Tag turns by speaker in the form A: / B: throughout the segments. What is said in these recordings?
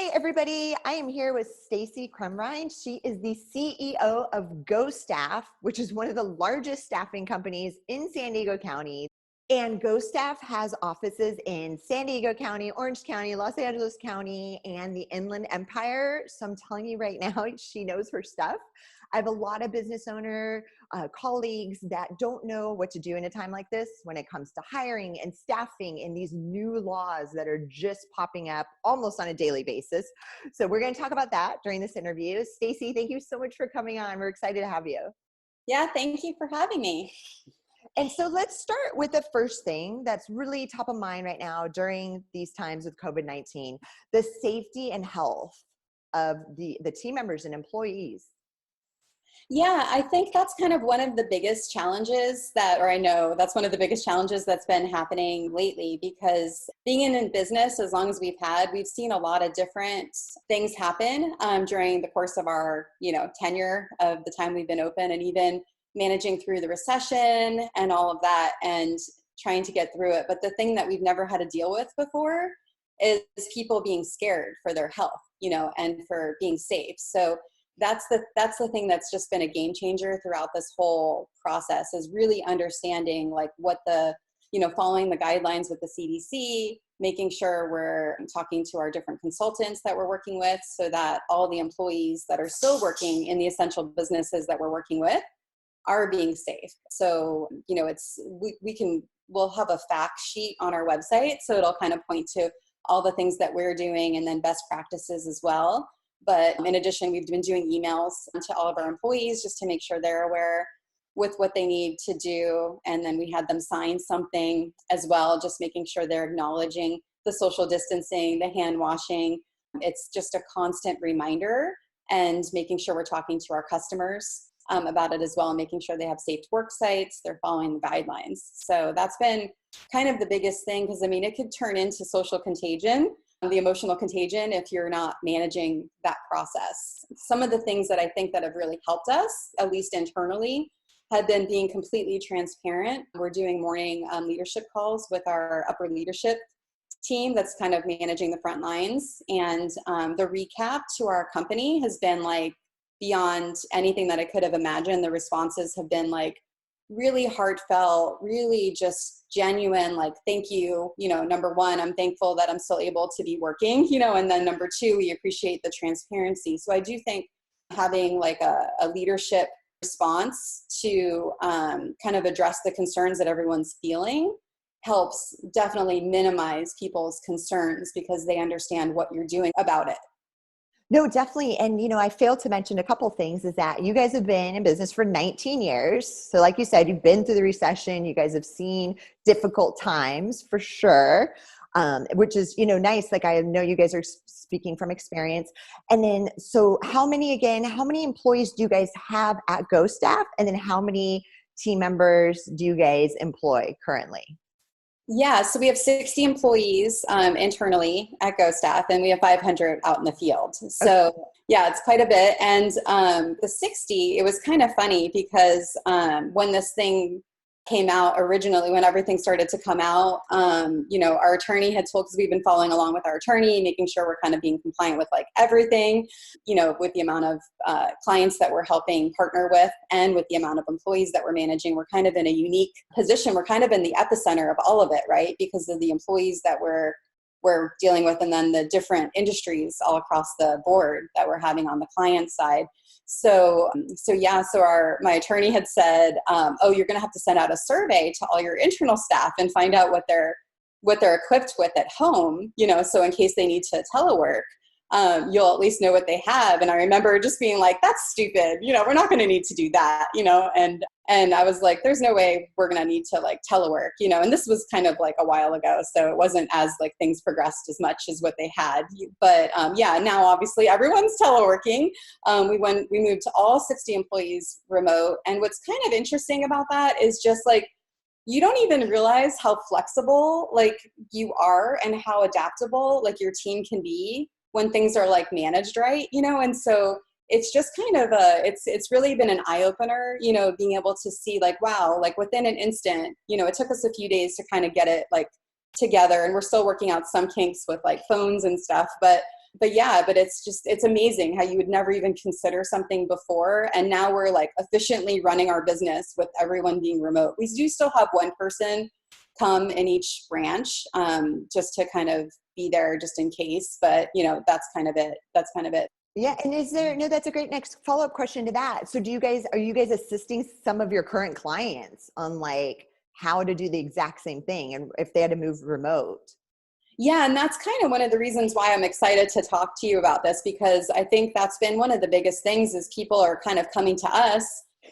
A: Hi, everybody. I am here with Stacey Crumrine. She is the CEO of GoStaff, which is one of the largest staffing companies in San Diego County. And GoStaff has offices in San Diego County, Orange County, Los Angeles County, and the Inland Empire. So I'm telling you right now, she knows her stuff. I have a lot of business owner colleagues that don't know what to do in a time like this when it comes to hiring and staffing and these new laws that are just popping up almost on a daily basis. So we're going to talk about that during this interview. Stacey, thank you so much for coming on. We're excited to have you.
B: Yeah, thank you for having me.
A: And so let's start with the first thing that's really top of mind right now during these times with COVID-19, the safety and health of the team members and employees.
B: Yeah, I think that's kind of one of the biggest challenges I know that's one of the biggest challenges that's been happening lately, because being in business as long as we've seen a lot of different things happen during the course of our, tenure of the time we've been open, and even managing through the recession and all of that and trying to get through it. But the thing that we've never had to deal with before is people being scared for their health, and for being safe. So that's the thing that's just been a game changer throughout this whole process, is really understanding like what following the guidelines with the CDC, making sure we're talking to our different consultants that we're working with so that all the employees that are still working in the essential businesses that we're working with are being safe. So, we'll have a fact sheet on our website. So it'll kind of point to all the things that we're doing and then best practices as well. But in addition, we've been doing emails to all of our employees just to make sure they're aware with what they need to do. And then we had them sign something as well, just making sure they're acknowledging the social distancing, the hand washing. It's just a constant reminder, and making sure we're talking to our customers about it as well, and making sure they have safe work sites, they're following the guidelines. So that's been kind of the biggest thing, because it could turn into social contagion, the emotional contagion, if you're not managing that process. Some of the things that I think that have really helped us, at least internally, have been being completely transparent. We're doing morning leadership calls with our upper leadership team that's kind of managing the front lines. And the recap to our company has been like beyond anything that I could have imagined. The responses have been like really heartfelt, really just genuine, like, thank you. Number one, I'm thankful that I'm still able to be working, and then number two, we appreciate the transparency. So I do think having like a leadership response to kind of address the concerns that everyone's feeling helps definitely minimize people's concerns, because they understand what you're doing about it.
A: No, definitely. And, I failed to mention a couple of things, is that you guys have been in business for 19 years. So like you said, you've been through the recession. You guys have seen difficult times for sure, which is, nice. Like, I know you guys are speaking from experience. And then, so how many employees do you guys have at GoStaff? And then how many team members do you guys employ currently?
B: Yeah, so we have 60 employees internally at GoStaff, and we have 500 out in the field. So yeah, it's quite a bit. And the 60, it was kind of funny, because when this thing came out originally, when everything started to come out, our attorney had told, because we've been following along with our attorney, making sure we're kind of being compliant with like everything, with the amount of clients that we're helping partner with, and with the amount of employees that we're managing. We're kind of in a unique position. We're kind of in the epicenter of all of it, right? Because of the employees that we're dealing with, and then the different industries all across the board that we're having on the client side. So my attorney had said, you're going to have to send out a survey to all your internal staff and find out what they're equipped with at home, so in case they need to telework, you'll at least know what they have. And I remember just being like, that's stupid. We're not going to need to do that, and I was like, there's no way we're going to need to like telework, and this was kind of like a while ago. So it wasn't as like things progressed as much as what they had. But now obviously everyone's teleworking. We moved to all 60 employees remote. And what's kind of interesting about that is just like, you don't even realize how flexible like you are, and how adaptable like your team can be when things are like managed right, and so it's just kind of it's really been an eye opener, being able to see like, wow, like within an instant, it took us a few days to kind of get it like together, and we're still working out some kinks with like phones and stuff, but but it's amazing how you would never even consider something before. And now we're like efficiently running our business with everyone being remote. We do still have one person come in each branch, just to kind of be there just in case. But that's kind of it.
A: Yeah. And no, that's a great next follow-up question to that. So are you guys assisting some of your current clients on like how to do the exact same thing and if they had to move remote?
B: Yeah, and that's kind of one of the reasons why I'm excited to talk to you about this, because I think that's been one of the biggest things is people are kind of coming to us,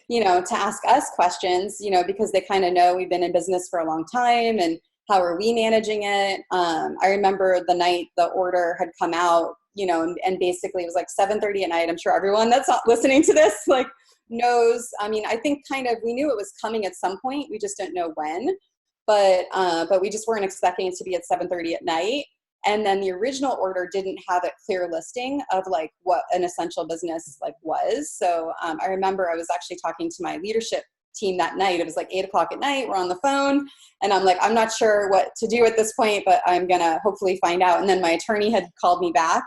B: to ask us questions, because they kind of know we've been in business for a long time and how are we managing it? I remember the night the order had come out, and basically it was like 7:30 at night. I'm sure everyone that's listening to this like knows. I mean, I think kind of we knew it was coming at some point. We just didn't know when. But we just weren't expecting it to be at 7:30 at night. And then the original order didn't have a clear listing of like what an essential business like was. So I remember I was actually talking to my leadership team that night. It was like 8:00 at night. We're on the phone and I'm like, I'm not sure what to do at this point, but I'm going to hopefully find out. And then my attorney had called me back.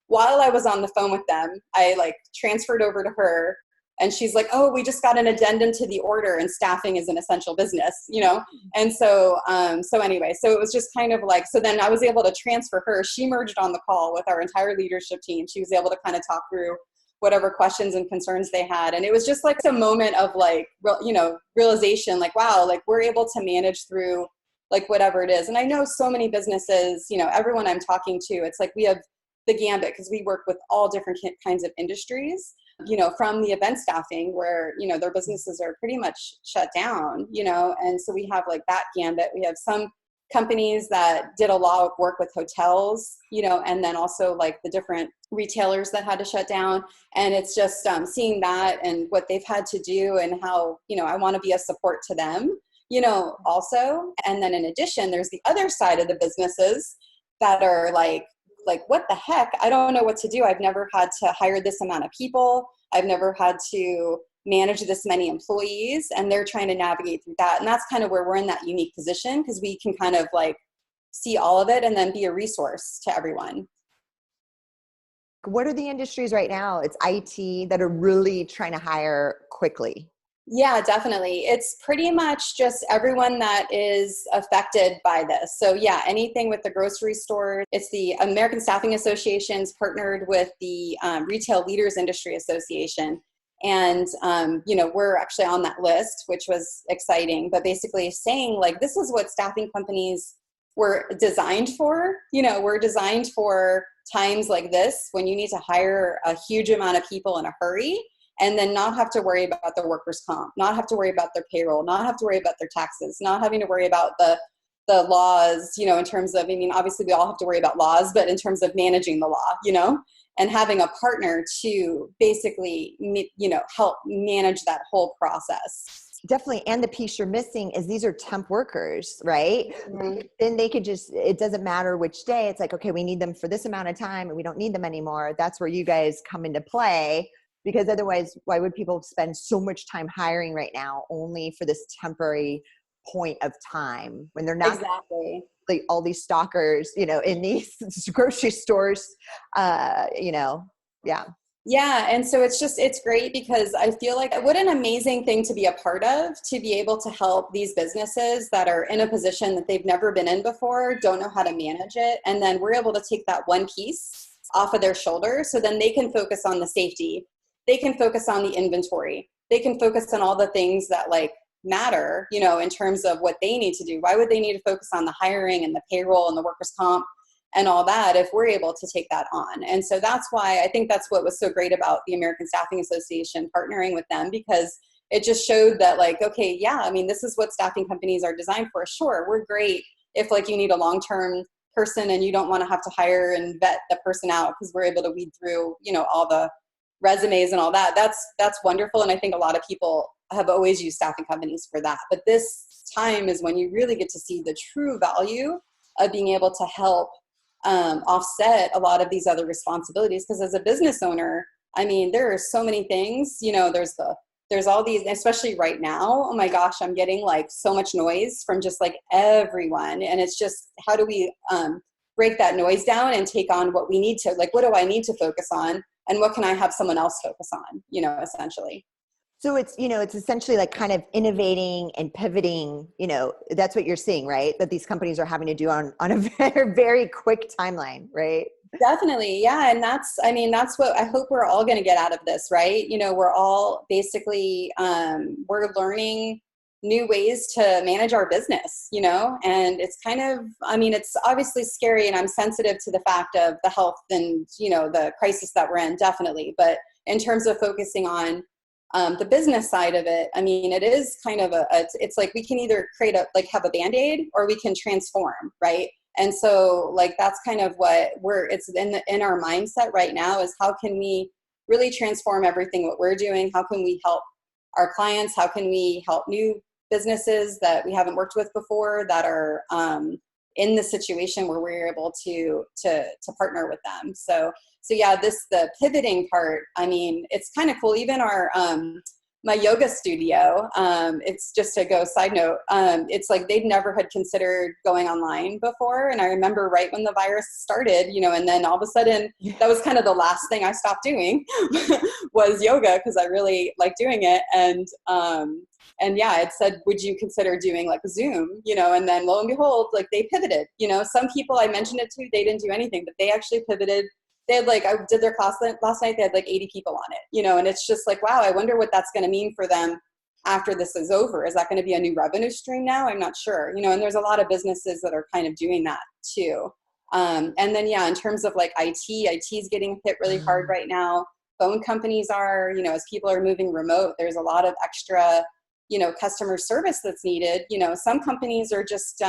B: While I was on the phone with them, I like transferred over to her. And she's like, oh, we just got an addendum to the order and staffing is an essential business, And so anyway, so it was just kind of like, so then I was able to transfer her. She merged on the call with our entire leadership team. She was able to kind of talk through whatever questions and concerns they had. And it was just like a moment of like, realization, like, wow, like we're able to manage through like whatever it is. And I know so many businesses, everyone I'm talking to, it's like we have the gambit because we work with all different kinds of industries. From the event staffing where, their businesses are pretty much shut down, and so we have like that gambit. We have some companies that did a lot of work with hotels, and then also like the different retailers that had to shut down. And it's just seeing that and what they've had to do and how, I want to be a support to them, also. And then in addition, there's the other side of the businesses that are like, what the heck? I don't know what to do. I've never had to hire this amount of people. I've never had to manage this many employees, and they're trying to navigate through that. And that's kind of where we're in that unique position because we can kind of like see all of it and then be a resource to everyone.
A: What are the industries right now? It's IT that are really trying to hire quickly.
B: Yeah, definitely. It's pretty much just everyone that is affected by this. So yeah, anything with the grocery store. It's the American Staffing Association's partnered with the Retail Leaders Industry Association. And, we're actually on that list, which was exciting, but basically saying like, this is what staffing companies were designed for. We're designed for times like this when you need to hire a huge amount of people in a hurry. And then not have to worry about their workers' comp, not have to worry about their payroll, not have to worry about their taxes, not having to worry about the laws, in terms of, obviously we all have to worry about laws, but in terms of managing the law, and having a partner to basically, help manage that whole process.
A: Definitely. And the piece you're missing is these are temp workers, right? Mm-hmm. Then they could it doesn't matter which day. It's like, okay, we need them for this amount of time and we don't need them anymore. That's where you guys come into play. Because otherwise, why would people spend so much time hiring right now only for this temporary point of time when they're not
B: exactly
A: like all these stalkers, in these grocery stores, yeah.
B: Yeah. And so it's great because I feel like what an amazing thing to be a part of, to be able to help these businesses that are in a position that they've never been in before, don't know how to manage it. And then we're able to take that one piece off of their shoulders so then they can focus on the safety. They can focus on the inventory. They can focus on all the things that like matter, in terms of what they need to do. Why would they need to focus on the hiring and the payroll and the workers' comp and all that if we're able to take that on? And so that's why I think that's what was so great about the American Staffing Association partnering with them, because it just showed that like, okay, yeah, this is what staffing companies are designed for. Sure, we're great if like you need a long-term person and you don't want to have to hire and vet the person out because we're able to weed through, all the resumes and all that. That's wonderful. And I think a lot of people have always used staffing companies for that. But this time is when you really get to see the true value of being able to help offset a lot of these other responsibilities. Because as a business owner, there are so many things, there's all these, especially right now, oh my gosh, I'm getting like so much noise from just like everyone. And it's just, how do we break that noise down and take on what we need to, like, what do I need to focus on and what can I have someone else focus on, essentially.
A: So it's, it's essentially like kind of innovating and pivoting, that's what you're seeing, right? That these companies are having to do on a very, very quick timeline, right?
B: Definitely. Yeah. And that's what I hope we're all going to get out of this, right? We're all basically, we're learning new ways to manage our business, and it's kind of, it's obviously scary, and I'm sensitive to the fact of the health and, the crisis that we're in, definitely. But in terms of focusing on the business side of it, it is kind of it's like we can either have a Band-Aid or we can transform, right? And so like, that's kind of what it's in our mindset right now, is how can we really transform everything what we're doing? How can we help our clients? How can we help new businesses that we haven't worked with before that are in the situation where we're able to partner with them? So yeah, the pivoting part, it's kind of cool. Even our, my yoga studio, it's just a side note. It's like they'd never had considered going online before. And I remember right when the virus started, and then all of a sudden that was kind of the last thing I stopped doing was yoga, because I really like doing it. And yeah, it said, would you consider doing like Zoom, and then lo and behold, like they pivoted, some people I mentioned it to, they didn't do anything, but they actually pivoted. They had I did their class last night, they had 80 people on it, and it's just like, wow, I wonder what that's going to mean for them after this is over. Is that going to be a new revenue stream now? I'm not sure, and there's a lot of businesses that are kind of doing that too. And then, yeah, in terms of IT is getting hit really hard right now. Phone companies are, as people are moving remote, there's a lot of extra, customer service that's needed. Some companies are just,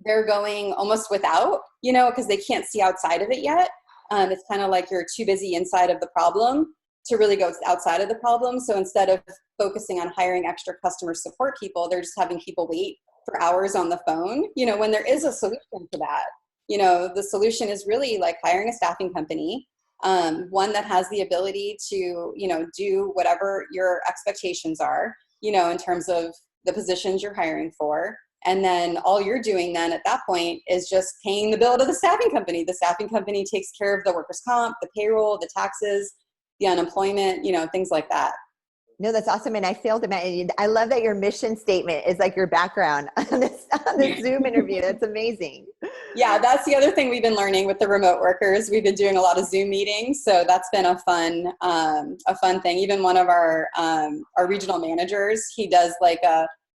B: they're going almost without, because they can't see outside of it yet. It's kind of like you're too busy inside of the problem to really go outside of the problem. So instead of focusing on hiring extra customer support people, they're just having people wait for hours on the phone, when there is a solution to that. The solution is really like hiring a staffing company, one that has the ability to, do whatever your expectations are, in terms of the positions you're hiring for. And then all you're doing then at that point is just paying the bill to the staffing company. The staffing company takes care of the workers' comp, the payroll, the taxes, the unemployment, things like that.
A: No, that's awesome. And I failed to mention, I love that your mission statement is like your background on this Zoom interview. That's amazing.
B: Yeah, that's the other thing we've been learning with the remote workers. We've been doing a lot of Zoom meetings. So that's been a fun thing. Even one of our regional managers, he does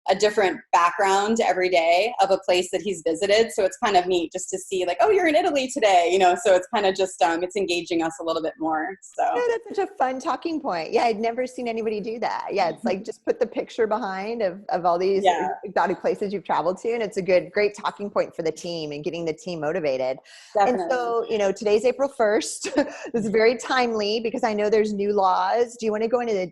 B: a different background every day of a place that he's visited. So it's kind of neat just to see oh, you're in Italy today, so it's kind of just, it's engaging us a little bit more. So
A: yeah, that's such a fun talking point. Yeah. I'd never seen anybody do that. Yeah. It's like, just put the picture behind of all these exotic places you've traveled to. And it's a great talking point for the team and getting the team motivated.
B: Definitely.
A: And so, today's April 1st. This is very timely because I know there's new laws. Do you want to go into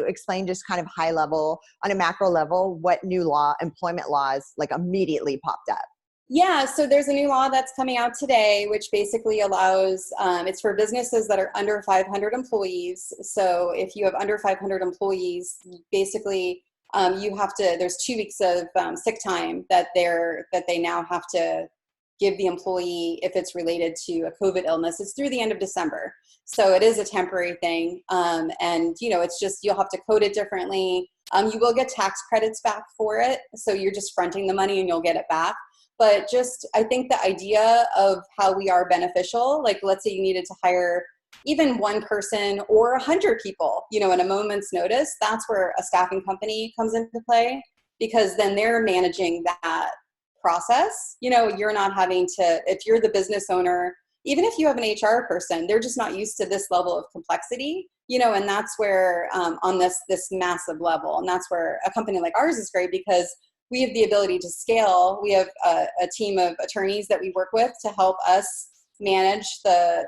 A: explain just kind of high level, on a macro level, what new employment laws immediately popped up?
B: Yeah, so there's a new law that's coming out today, which basically allows, it's for businesses that are under 500 employees. So if you have under 500 employees, basically you have to, there's 2 weeks of sick time that they now have to give the employee if it's related to a COVID illness. It's through the end of December. So it is a temporary thing. And, it's just, you'll have to code it differently. You will get tax credits back for it. So you're just fronting the money and you'll get it back. But just, I think the idea of how we are beneficial, let's say you needed to hire even one person or 100 people, in a moment's notice, that's where a staffing company comes into play, because then they're managing that process. You're not having to, if you're the business owner, even if you have an HR person, they're just not used to this level of complexity, and that's where on this massive level. And that's where a company like ours is great, because we have the ability to scale. We have a team of attorneys that we work with to help us manage the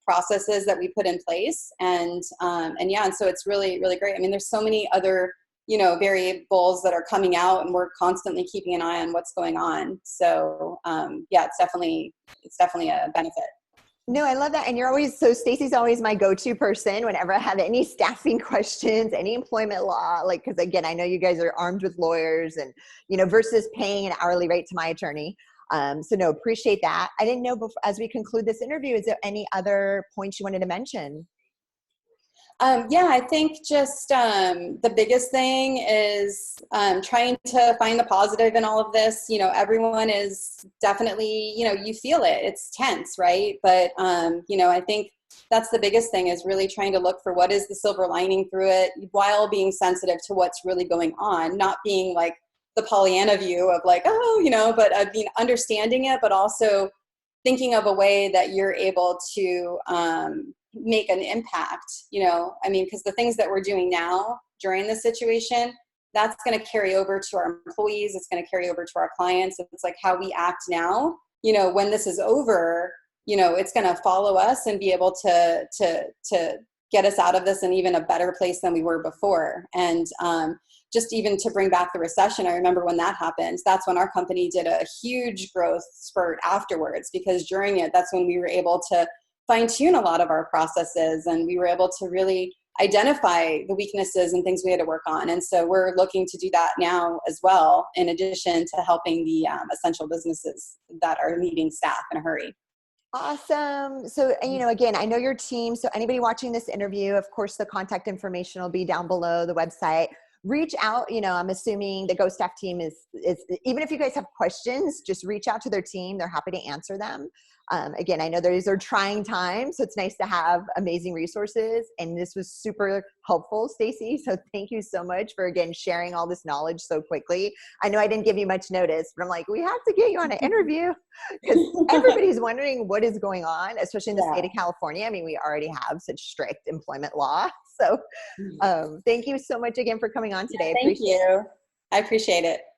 B: processes that we put in place. And so it's really, really great. There's so many other, variables that are coming out, and we're constantly keeping an eye on what's going on. So it's definitely a benefit.
A: No, I love that. And Stacey's always my go-to person whenever I have any staffing questions, any employment law, because again, I know you guys are armed with lawyers and, versus paying an hourly rate to my attorney. So no, appreciate that. I didn't know before, as we conclude this interview, is there any other points you wanted to mention?
B: Yeah, I think just the biggest thing is trying to find the positive in all of this. You know, everyone is definitely, you know, you feel it. It's tense, right? But, you know, I think that's the biggest thing is really trying to look for what is the silver lining through it while being sensitive to what's really going on, not being like the Pollyanna view of like, oh, you know, but I mean, understanding it, but also thinking of a way that you're able to make an impact, you know, I mean, because the things that we're doing now during this situation, that's going to carry over to our employees. It's going to carry over to our clients. It's like how we act now, you know, when this is over, you know, it's going to follow us and be able to get us out of this in even a better place than we were before. And just even to bring back the recession, I remember when that happened, that's when our company did a huge growth spurt afterwards, because during it, that's when we were able to fine tune a lot of our processes, and we were able to really identify the weaknesses and things we had to work on. And so we're looking to do that now as well, in addition to helping the essential businesses that are needing staff in a hurry.
A: Awesome. So, and, you know, again, I know your team. So anybody watching this interview, of course, the contact information will be down below the website. Reach out. You know, I'm assuming the GoStaff team is, even if you guys have questions, just reach out to their team. They're happy to answer them. Again, I know these are trying times, so it's nice to have amazing resources. And this was super helpful, Stacey. So thank you so much for, again, sharing all this knowledge so quickly. I know I didn't give you much notice, but I'm like, we have to get you on an interview because everybody's wondering what is going on, especially in the state of California. I mean, we already have such strict employment law. So thank you so much again for coming on today.
B: Thank you. I appreciate it.